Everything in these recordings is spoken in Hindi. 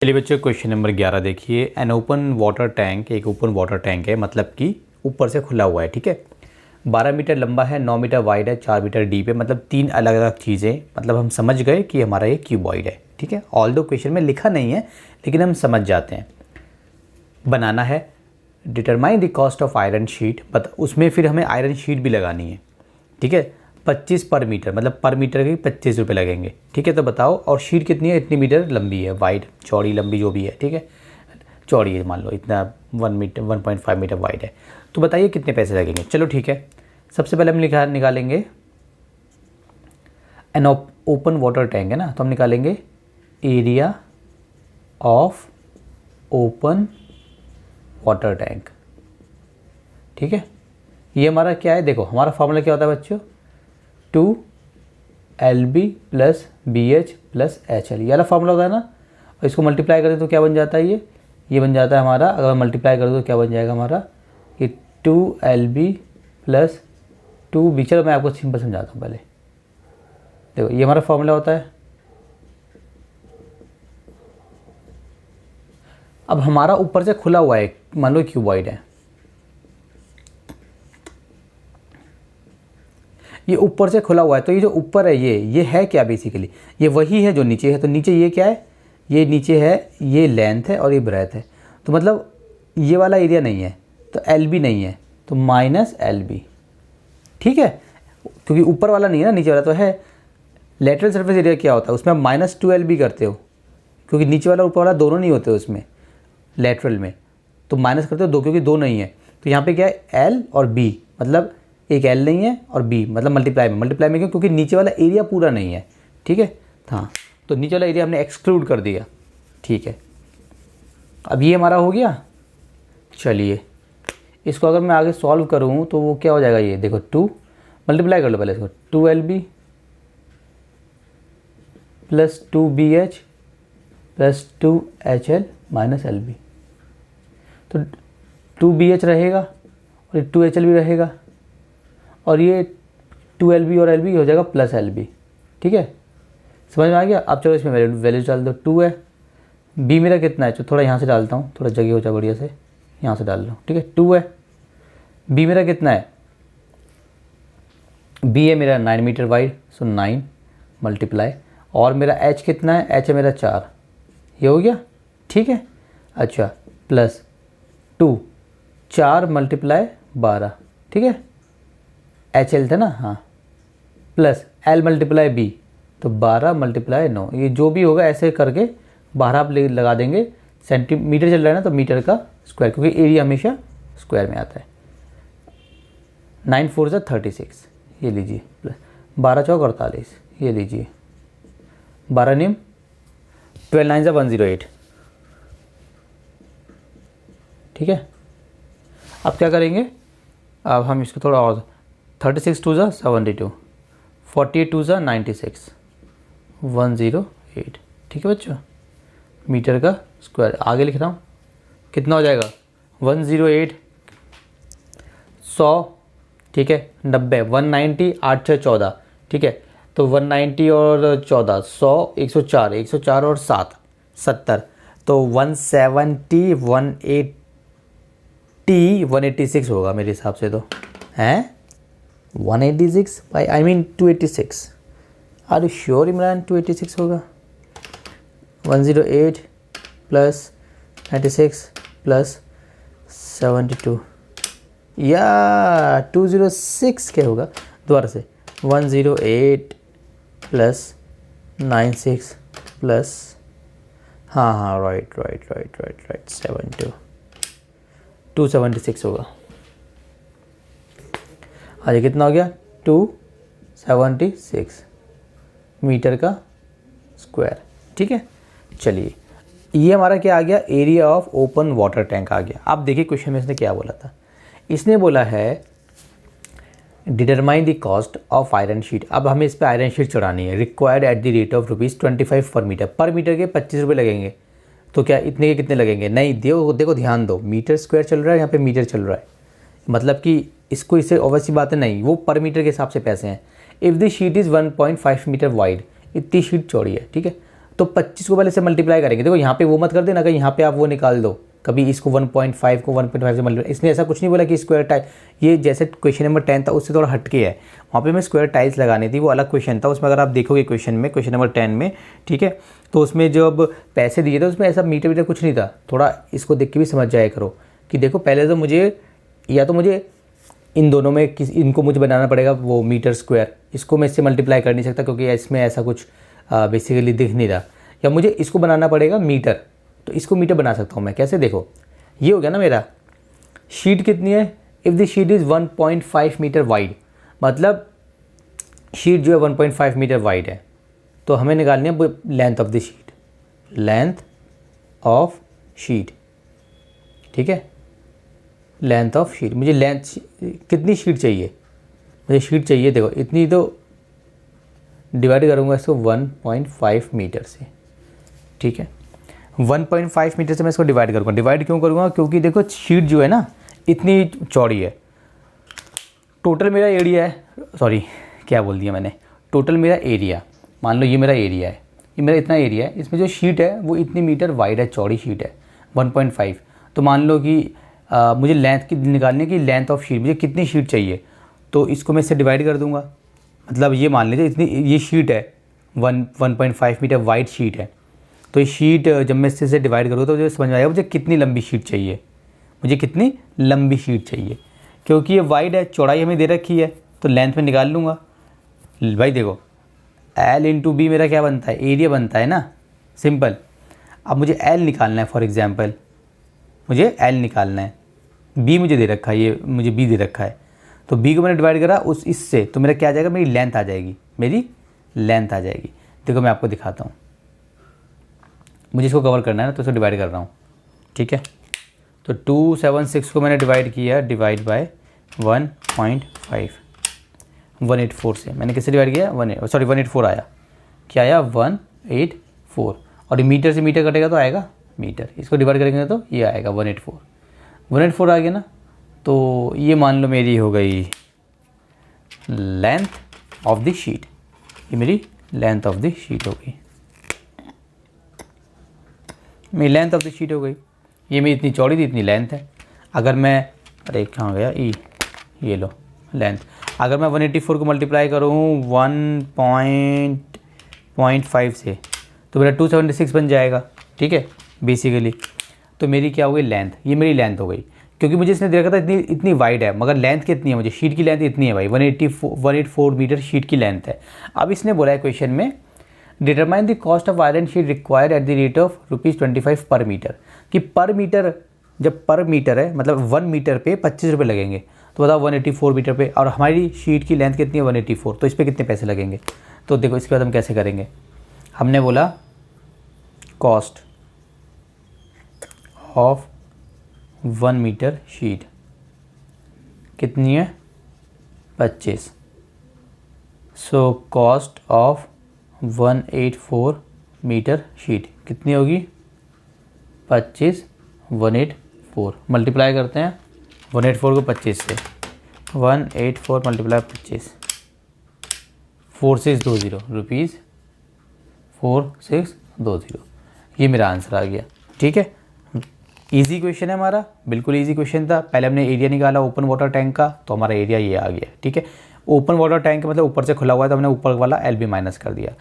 चलिए बच्चों, क्वेश्चन नंबर 11 देखिए। एन ओपन वाटर टैंक, एक ओपन वाटर टैंक है, मतलब कि ऊपर से खुला हुआ है, ठीक है। 12 मीटर लंबा है, 9 मीटर वाइड है, 4 मीटर डीप है, मतलब 3 अलग अलग चीज़ें, मतलब हम समझ गए कि हमारा ये क्यूबॉइड है, ठीक है। ऑल दो क्वेश्चन में लिखा नहीं है लेकिन हम समझ जाते हैं। बनाना है, determine the cost of iron sheet, उसमें फिर हमें आयरन शीट भी लगानी है, ठीक है। 25 पर मीटर, मतलब पर मीटर के 25 रुपये लगेंगे, ठीक है। तो बताओ, और शीट कितनी है? इतनी मीटर लंबी है, वाइड, चौड़ी, लंबी जो भी है, ठीक है। चौड़ी है मान लो, इतना 1.5 मीटर वाइड है। तो बताइए कितने पैसे लगेंगे। चलो ठीक है, सबसे पहले हम निकालेंगे एन ओपन वाटर टैंक है ना, तो हम निकालेंगे area of open water tank, ठीक है। ये हमारा क्या है, देखो हमारा फॉर्मूला क्या होता है बच्चों, 2LB plus BH plus HL, ये वाला फॉर्मूला होता है ना। और इसको मल्टीप्लाई करें तो क्या बन जाता है, ये बन जाता है हमारा, अगर मल्टीप्लाई कर दो तो क्या बन जाएगा हमारा, ये 2LB प्लस 2B। चलो मैं आपको सिंपल समझाता हूँ पहले। देखो ये हमारा फॉर्मूला होता है। अब हमारा ऊपर से खुला हुआ है, मान लो क्यूबॉइड है, ये ऊपर से खुला हुआ है। तो ये जो ऊपर है ये है क्या, बेसिकली ये वही है जो नीचे है। तो नीचे ये क्या है, ये नीचे है, ये लेंथ है और ये ब्रेथ है। तो मतलब ये वाला एरिया नहीं है, तो LB नहीं है, तो माइनस LB, ठीक है। क्योंकि ऊपर वाला नहीं है ना, नीचे वाला तो है। लेटरल सरफेस एरिया क्या होता है, उसमें आप -2LB करते हो, क्योंकि नीचे वाला ऊपर वाला दोनों नहीं होते उसमें, लेटरल में तो माइनस करते हो दो, क्योंकि दो नहीं है। तो यहाँ पे क्या है, L और B, मतलब एक L नहीं है और B, मतलब मल्टीप्लाई में क्यों, क्योंकि नीचे वाला एरिया पूरा नहीं है, ठीक है। हाँ, तो नीचे वाला एरिया हमने एक्सक्लूड कर दिया, ठीक है। अब ये हमारा हो गया। चलिए इसको अगर मैं आगे सॉल्व करूँ तो वो क्या हो जाएगा, ये देखो 2 मल्टीप्लाई कर लो पहले इसको, 2LB plus 2BH plus 2HL minus LB। तो 2BH रहेगा और ये 2HL भी रहेगा, और ये 2LB और LB हो जाएगा प्लस LB, ठीक है। समझ में आ गया। अब चलो इसमें वैल्यू डाल दो, 2 है, B मेरा कितना है, तो थोड़ा यहाँ से डालता हूँ, थोड़ा जगह हो जाए बढ़िया से, यहाँ से डाल लो, ठीक है। 2 है, B मेरा कितना है, B है मेरा 9 मीटर वाइड, सो 9 मल्टीप्लाई, और मेरा H कितना है, H है मेरा 4, ये हो गया, ठीक है। अच्छा, प्लस 2, 4 मल्टीप्लाई 12, ठीक है। HL था ना, हाँ, प्लस L मल्टीप्लाई B, तो 12 मल्टीप्लाई 9, ये जो भी होगा ऐसे करके 12 आप लगा देंगे। सेंटीमीटर चल रहा है ना, तो मीटर का स्क्वायर, क्योंकि एरिया हमेशा स्क्वायर में आता है। 9 4 ज़ा 36, ये लीजिए, प्लस 12 चौक 48, ये लीजिए, 12 नियम 12 9 ज़ा 108, ठीक है। अब क्या करेंगे, अब हम इसको थोड़ा और, 36 2 ज़ा 72, 48 2 ज़ा 96, 108, ठीक है बच्चों। मीटर का स्क्वायर आगे लिख रहा हूँ, कितना हो जाएगा, 108, 100, ठीक है, 90, 190, 8 6 14, ठीक है। तो 190 और 14, 100, 104, 104 और 7 70, तो 170, 180, 186 होगा मेरे हिसाब से, तो हैं 186 I mean 286। Are you sure Imran 286 होगा? 108 प्लस 96 प्लस 72, या 206 क्या होगा, दोबारा से 108 प्लस 96 प्लस, हाँ राइट 72, 276 होगा। आज कितना हो गया, 276 मीटर का स्क्वायर, ठीक है। चलिए ये हमारा क्या आ गया, area of open water tank आ गया। आप देखिए क्वेश्चन में इसने क्या बोला था, इसने बोला है determine the cost of iron sheet. अब हमें इस पर आयरन शीट चढ़ानी है, required at the rate of ₹25 पर मीटर, पर मीटर के 25 रुपये लगेंगे। तो क्या इतने के कितने लगेंगे, नहीं देखो ध्यान दो, मीटर स्क्वायर चल रहा है, यहाँ पे मीटर चल रहा है, मतलब कि इसको इससे ऑब्वियसली बात है, नहीं वो पर मीटर के हिसाब से पैसे हैं। If the sheet is 1.5 metre wide, इतनी शीट चौड़ी है, ठीक है। तो 25 को पहले से मल्टीप्लाई करेंगे। देखो यहाँ पे वो मत कर देना कि यहाँ पे आप वो निकाल दो, कभी इसको 1.5 को 1.5 से मल्टीप्लाई, इसने ऐसा कुछ नहीं बोला कि स्क्वायर टाइल, ये जैसे क्वेश्चन नंबर 10 था उससे थोड़ा हटके है, वहाँ पे मैं स्क्वायर टाइल्स लगानी थी, वो अलग क्वेश्चन था। उसमें अगर आप देखोगे क्वेश्चन नंबर 10 में, ठीक है, तो उसमें जब पैसे दिए थे उसमें ऐसा मीटर वीटर कुछ नहीं था। थोड़ा इसको देख के भी समझ जाया करो कि देखो पहले तो मुझे या तो मुझे इन दोनों में इनको मुझे बनाना पड़ेगा वो मीटर स्क्वायर, इसको मैं इससे मल्टीप्लाई कर नहीं सकता क्योंकि इसमें ऐसा कुछ बेसिकली दिख नहीं रहा, या मुझे इसको बनाना पड़ेगा मीटर, तो इसको मीटर बना सकता हूँ मैं कैसे, देखो ये हो गया ना मेरा। शीट कितनी है, if the sheet is 1.5 metre wide, मतलब शीट जो है 1.5 मीटर वाइड है, तो हमें निकालनी है length of the sheet, length of sheet, ठीक है, लेंथ ऑफ शीट। मुझे लेंथ कितनी शीट चाहिए, मुझे शीट चाहिए देखो इतनी, तो डिवाइड करूँगा इसको 1.5 मीटर से, ठीक है, 1.5 मीटर से मैं इसको डिवाइड करूँगा। डिवाइड क्यों करूँगा, क्योंकि देखो शीट जो है ना इतनी चौड़ी है, टोटल मेरा एरिया है, सॉरी क्या बोल दिया मैंने, टोटल मेरा एरिया, मान लो ये मेरा एरिया है, ये मेरा इतना एरिया है, इसमें जो शीट है वो इतनी मीटर वाइड है, चौड़ी शीट है 1.5, तो मान लो कि मुझे लेंथ की निकालने की, लेंथ ऑफ शीट मुझे कितनी शीट चाहिए, तो इसको मैं इससे डिवाइड कर दूंगा। मतलब ये मान लीजिए इतनी ये शीट है 1.5 मीटर वाइड शीट है, तो ये शीट जब मैं इससे डिवाइड करूँ तो मुझे समझ में आएगा मुझे कितनी लंबी शीट चाहिए, मुझे कितनी लंबी शीट चाहिए, क्योंकि ये वाइड है, चौड़ाई हमें दे रखी है, तो लेंथ में निकाल लूँगा। भाई देखो L इंटू बी मेरा क्या बनता है, एरिया बनता है ना, सिंपल। अब मुझे L निकालना है, फॉर एग्जांपल मुझे L निकालना है, B मुझे दे रखा है, ये मुझे B दे रखा है, तो B को मैंने डिवाइड करा उस इससे, तो मेरा क्या आ जाएगा, मेरी लेंथ आ जाएगी, मेरी लेंथ आ जाएगी। देखो मैं आपको दिखाता हूँ, मुझे इसको कवर करना है ना, तो इसको डिवाइड कर रहा हूँ, ठीक है। तो 276 को मैंने डिवाइड किया, डिवाइड बाय 1.5, 184 से मैंने किससे डिवाइड किया, 184 आया, क्या आया 184, और मीटर से मीटर कटेगा तो आएगा मीटर, इसको डिवाइड करेंगे तो ये आएगा 184 आ गया ना। तो ये मान लो मेरी हो गई लेंथ ऑफ द शीट, ये मेरी लेंथ ऑफ द शीट हो गई, मेरी लेंथ ऑफ द शीट हो गई। ये मेरी इतनी चौड़ी थी, इतनी लेंथ है। अगर मैं, अरे कहाँ गया ई, ये लो लेंथ, अगर मैं 184 को मल्टीप्लाई करूँ 1.5 से, तो मेरा 276 बन जाएगा, ठीक है बेसिकली। तो मेरी क्या हो गई लेंथ, ये मेरी लेंथ हो गई, क्योंकि मुझे इसने देखा था इतनी वाइड है, मगर लेंथ कितनी है, मुझे शीट की लेंथ इतनी है भाई, 184 मीटर शीट की लेंथ है। अब इसने बोला है क्वेश्चन में, determine the cost of iron sheet required at the rate of ₹25 पर मीटर, कि पर मीटर, जब पर मीटर है मतलब 1 मीटर पे 25 रुपये लगेंगे, तो बताओ 184 मीटर पे, और हमारी शीट की लेंथ कितनी है 184, तो इस पर कितने पैसे लगेंगे। तो देखो इसके बाद हम कैसे करेंगे, हमने बोला कॉस्ट ऑफ 1 मीटर शीट कितनी है 25, so cost of 184 metre sheet कितनी होगी 25, 184 मल्टीप्लाई करते हैं 184 को 25 से, 184 मल्टीप्लाई 25, 4620 रुपीज़ 4620, ये मेरा आंसर आ गया, ठीक है। इजी क्वेश्चन है हमारा, बिल्कुल इजी क्वेश्चन था। पहले हमने एरिया निकाला ओपन वाटर टैंक का, तो हमारा एरिया ये आ गया, ठीक है। ओपन वाटर टैंक मतलब ऊपर से खुला हुआ है, तो हमने ऊपर वाला LB माइनस कर दिया।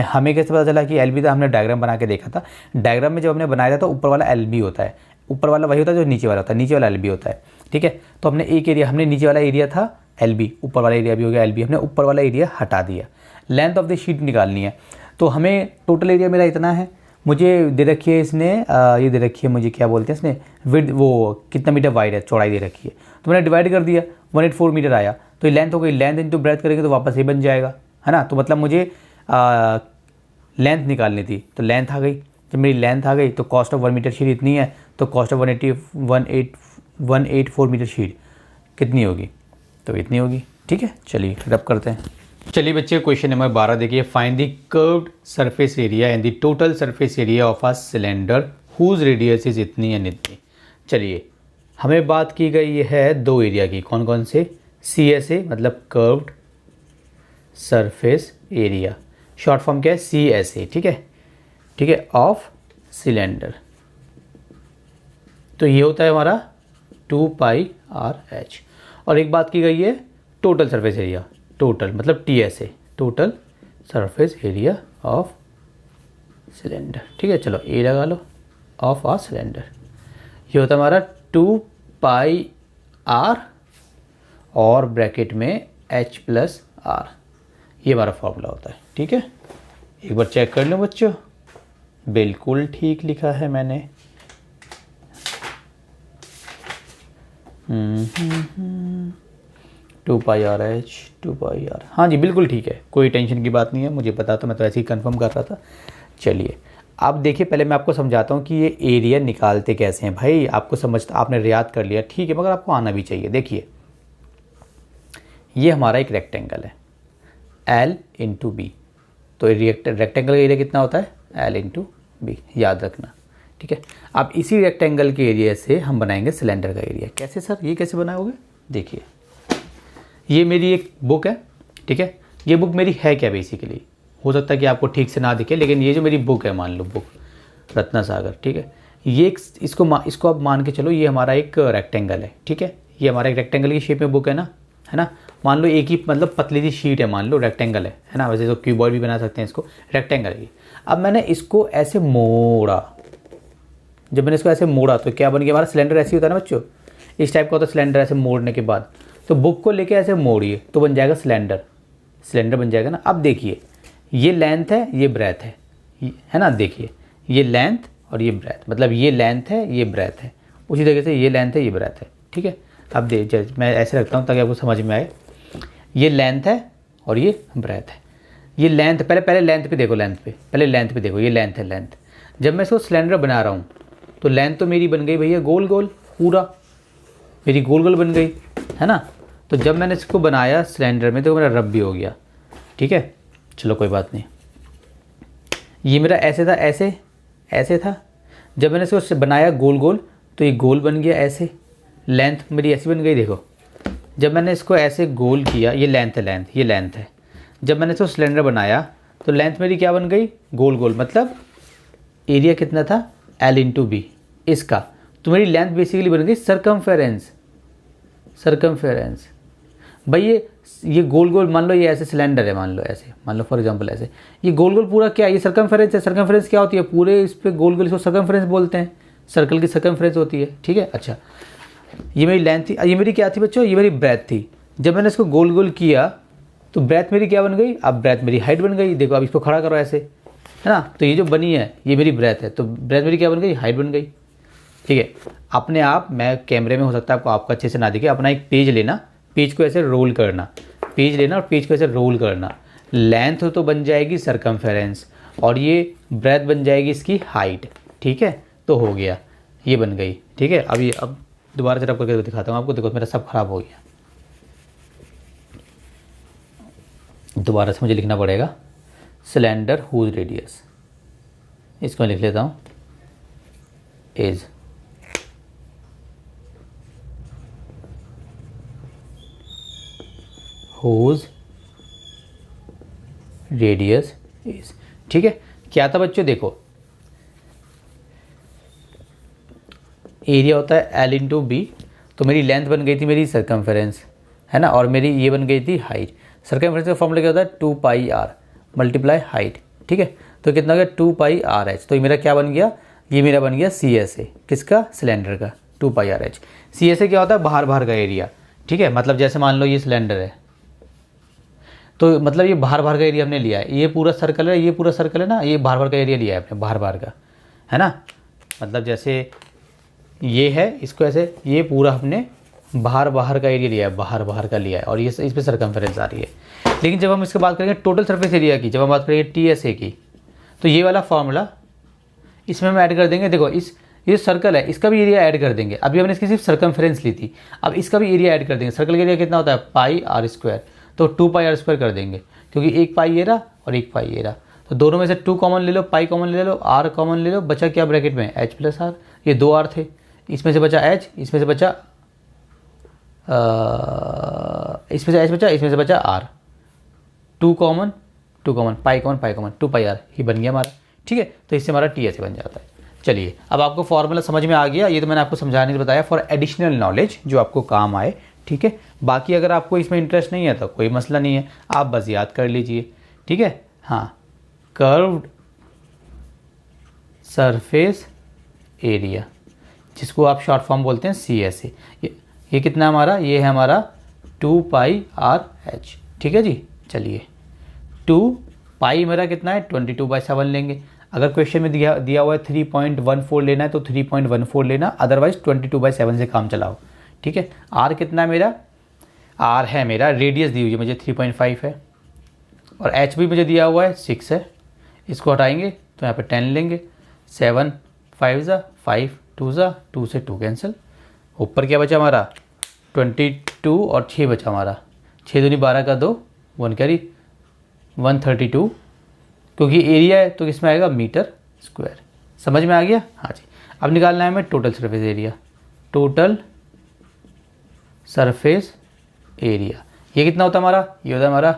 हमें कैसे पता चला कि LB था, हमने डायग्राम बना के देखा था। डायग्राम में जब हमने बनाया था तो ऊपर वाला LB होता है, ऊपर वाला वही होता है जो नीचे वाला होता है, नीचे वाला LB होता है, ठीक है। तो हमने एक एरिया, हमने नीचे वाला एरिया था LB, ऊपर वाला एरिया भी हो गया LB, हमने ऊपर वाला एरिया हटा दिया। लेंथ ऑफ द शीट निकालनी है, तो हमें टोटल एरिया मेरा इतना है, मुझे दे रखी है इसने, ये दे रखी है मुझे क्या बोलते हैं इसने, विड्थ, वो कितना मीटर वाइड है, चौड़ाई दे रखी है, तो मैंने डिवाइड कर दिया 184 मीटर आया, तो ये लेंथ हो गई। लेंथ इंटू ब्रेथ करेंगे तो वापस ये बन जाएगा, है ना। तो मतलब मुझे लेंथ निकालनी थी, तो लेंथ आ गई। जब मेरी लेंथ आ गई तो कॉस्ट ऑफ 1 मीटर शीट इतनी है, तो कॉस्ट ऑफ 184 मीटर शीट कितनी होगी, तो इतनी होगी, ठीक है। चलिए रब करते हैं। चलिए बच्चे क्वेश्चन नंबर 12 देखिए, find the curved surface area and the total surface area of a cylinder whose radius is इतनी एंड इतनी। चलिए हमें बात की गई है दो एरिया की, कौन कौन से, CSA मतलब curved surface area, short form क्या है CSA, ठीक है। ठीक है, ऑफ सिलेंडर। तो ये होता है हमारा 2πr/h। और एक बात की गई है टोटल सरफेस एरिया, टोटल मतलब TSA, total surface area of cylinder. ठीक है, चलो ए लगा लो, ऑफ आ सिलेंडर। ये होता है हमारा 2πr और ब्रैकेट में h+r, ये हमारा फॉर्मूला होता है। ठीक है, एक बार चेक कर लो बच्चों, बिल्कुल ठीक लिखा है मैंने। 2πr/h 2πr, हाँ जी बिल्कुल ठीक है, कोई टेंशन की बात नहीं है, मुझे पता था, मैं तो ऐसे ही कंफर्म कर रहा था। चलिए अब देखिए, पहले मैं आपको समझाता हूँ कि ये एरिया निकालते कैसे हैं। भाई आपको आपने रियाद कर लिया ठीक है, मगर आपको आना भी चाहिए। देखिए ये हमारा एक रेक्टेंगल है L × B, तो रेक्टेंगल का एरिया कितना होता है L × B, याद रखना। ठीक है, अब इसी रेक्टेंगल के एरिया से हम बनाएंगे सिलेंडर का एरिया। कैसे सर, ये कैसे बनाओगे? देखिए ये मेरी एक बुक है, ठीक है, ये बुक मेरी है क्या बेसिकली, हो सकता है कि आपको ठीक से ना दिखे, लेकिन ये जो मेरी बुक है, मान लो बुक रत्ना सागर, ठीक है, ये इसको आप मान के चलो, ये हमारा एक रेक्टेंगल है। ठीक है, ये हमारा एक रेक्टेंगल की शेप में बुक है ना, मान लो एक ही मतलब पतली सी शीट है, मान लो रेक्टेंगल है ना, वैसे तो क्यूबॉइड भी बना सकते हैं इसको, रेक्टेंगल है। अब मैंने इसको ऐसे मोड़ा, जब मैंने इसको ऐसे मोड़ा तो क्या बन गया हमारा सिलेंडर? ऐसे ही होता है ना बच्चों, इस टाइप का होता है सिलेंडर। ऐसे मोड़ने के बाद तो बुक को लेके ऐसे मोड़िए तो बन जाएगा सिलेंडर बन जाएगा ना। अब देखिए ये लेंथ है, ये ब्रेथ है ना, देखिए ये लेंथ और ये ब्रेथ, मतलब ये लेंथ है, ये ब्रेथ है, उसी तरीके से ये लेंथ है, ये ब्रेथ है। ठीक है, अब मैं ऐसे रखता हूँ ताकि आपको समझ में आए। ये लेंथ है और ये ब्रेथ है। ये लेंथ, पहले लेंथ पे देखो, पहले लेंथ पे देखो, ये लेंथ है, लेंथ। जब मैं इसको सिलेंडर बना रहा हूँ तो लेंथ तो मेरी बन गई भैया गोल गोल, पूरा मेरी गोल गोल बन गई है ना। तो जब मैंने इसको बनाया सिलेंडर में तो मेरा रब भी हो गया। ठीक है, चलो कोई बात नहीं। ये मेरा ऐसे था, ऐसे था। जब मैंने इसको बनाया गोल गोल तो ये गोल बन गया ऐसे, लेंथ मेरी ऐसी बन गई। देखो जब मैंने इसको ऐसे गोल किया, ये लेंथ है, ये लेंथ है। जब मैंने इसको सिलेंडर बनाया तो लेंथ मेरी क्या बन गई? गोल गोल, मतलब एरिया कितना था? L × B इसका। तो मेरी लेंथ बेसिकली बन गई सरकमफेरेंस। भाई ये गोल गोल, मान लो ये ऐसे सिलेंडर है, मान लो फॉर एग्जांपल ऐसे, ये गोल गोल पूरा क्या है? ये सरकमफेरेंस है। सरकमफेरेंस क्या होती है? पूरे इस पे गोल गोल, इसको सरकमफेरेंस बोलते हैं, सर्कल की सरकमफेरेंस होती है। ठीक है, अच्छा ये मेरी लेंथ थी, ये मेरी क्या थी बच्चों? ये मेरी ब्रेथ थी। जब मैंने इसको गोल गोल किया तो ब्रेथ मेरी क्या बन गई? अब ब्रेथ मेरी हाइट बन गई। देखो अब इसको खड़ा करो ऐसे, है ना, तो ये जो बनी है ये मेरी ब्रेथ है, तो ब्रेथ मेरी क्या बन गई? हाइट बन गई। ठीक है, अपने आप, मैं कैमरे में हो सकता है आपको अच्छे से ना दिखे, अपना एक पेज लेना, पेज को ऐसे रोल करना, पेज लेना और पेज को ऐसे रोल करना। लेंथ तो बन जाएगी सरकमफेरेंस और ये ब्रेथ बन जाएगी इसकी हाइट। ठीक है, तो हो गया, ये बन गई। ठीक है, अब दोबारा से रब करके दिखाता हूँ आपको। देखो मेरा सब खराब हो गया, दोबारा से मुझे लिखना पड़ेगा सिलेंडर हुज रेडियस, इसको मैं लिख लेता हूँ इज हुज रेडियस इज। ठीक है, क्या था बच्चों? देखो एरिया होता है L × B, तो मेरी लेंथ बन गई थी मेरी सरकमफेरेंस, है ना, और मेरी ये बन गई थी हाइट। सरकमफेरेंस का फॉर्मूला क्या होता है? 2πr multiply height. ठीक है, तो कितना हो गया? 2πrh। तो ये मेरा क्या बन गया? ये मेरा बन गया CSA, किसका? सिलेंडर का, 2πrh। CSA क्या होता है? बाहर का एरिया। ठीक है, मतलब जैसे मान लो ये सिलेंडर है, तो मतलब ये बाहर का एरिया हमने लिया है। ये पूरा सर्कल है, ये पूरा सर्कल है ना, ये बाहर का एरिया लिया है आपने, बाहर का, है ना। मतलब जैसे ये है, इसको ऐसे, ये पूरा हमने बाहर का एरिया लिया है, बाहर का लिया है, और ये इस पर सरकमफेरेंस आ रही है। लेकिन जब हम इसकी बात करेंगे टोटल सरफेस एरिया की, जब हम बात करेंगे TSA की, तो ये वाला फॉर्मूला इसमें हम ऐड कर देंगे। देखो ये सर्कल है, इसका भी एरिया ऐड कर देंगे। अभी हमने इसकी सिर्फ सरकमफेरेंस ली थी, अब इसका भी एरिया ऐड कर देंगे। सर्कल का एरिया कितना होता है? πr², तो 2πr² कर देंगे, क्योंकि एक पाई ये रहा और एक पाई ये रहा, तो दोनों में से 2 कॉमन ले लो, पाई कॉमन ले लो, r कॉमन ले लो, बचा क्या ब्रैकेट में? h+r। ये 2 r थे, इसमें से बचा h, इसमें से बचा इसमें से बचा r। 2 common, pi common, 2πr, ये बन गया हमारा। ठीक है, तो इससे हमारा टी ऐसे बन जाता है। चलिए, अब आपको फॉर्मूला समझ में आ गया, ये तो मैंने आपको समझाने से बताया फॉर एडिशनल नॉलेज जो आपको काम आए, ठीक है। बाकी अगर आपको इसमें इंटरेस्ट नहीं है तो कोई मसला नहीं है, आप बस याद कर लीजिए, ठीक है। हाँ, कर्व्ड सरफेस एरिया, जिसको आप शॉर्ट फॉर्म बोलते हैं CSA, ये कितना हमारा, ये है हमारा 2πRh, ठीक है जी। चलिए, 2 पाई मेरा कितना है 22/7 लेंगे। अगर क्वेश्चन में दिया हुआ है 3.14 लेना है तो 3.14 लेना, अदरवाइज 22/7 से काम चलाओ, ठीक है। आर कितना है मेरा, आर है मेरा, रेडियस दी हुई है मुझे 3.5 है, और एच भी मुझे दिया हुआ है 6 है। इसको हटाएंगे तो यहाँ पे 10 लेंगे, 7 5 ज़ा 5 2 ज़ा 2 से 2 कैंसिल। ऊपर क्या बचा हमारा 22 और 6 बचा हमारा, 6 दूनी 12 का 2 1 कैरी 132, क्योंकि एरिया है तो किसमें आएगा मीटर स्क्वायर। समझ में आ गया? हाँ जी। अब निकालना है हमें total surface area, total surface area ये कितना होता है हमारा, ये होता है हमारा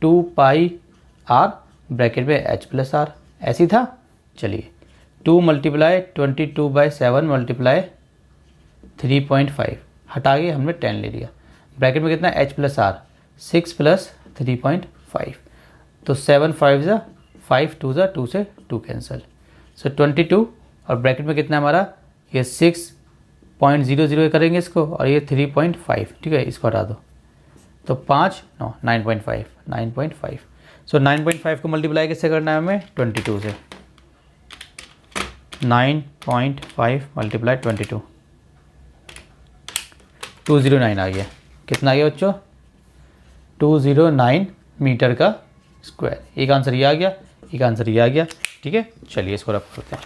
2πr ब्रैकेट में h+r, ऐसी था। चलिए, 2 × 22/7 मल्टीप्लाई 3.5, हटा के हमने 10 ले लिया, ब्रैकेट में कितना h+r 6 + 3.5, तो 7 5 ज़ा 5 2 ज़ा 2 से 2 कैंसिल, सो 22, और ब्रैकेट में कितना हमारा ये 6.00 करेंगे इसको, और ये 3.5, ठीक है, इसको हटा दो तो 5 9 9.5, सो 9.5 को मल्टीप्लाई किससे करना है हमें 22 से, 9.5 × 22 209 आ गया। कितना आ गया बच्चों 209 मीटर का स्क्वायर। एक आंसर ये आ गया, एक आंसर ये आ गया, ठीक है। चलिए इसको रख करते हैं।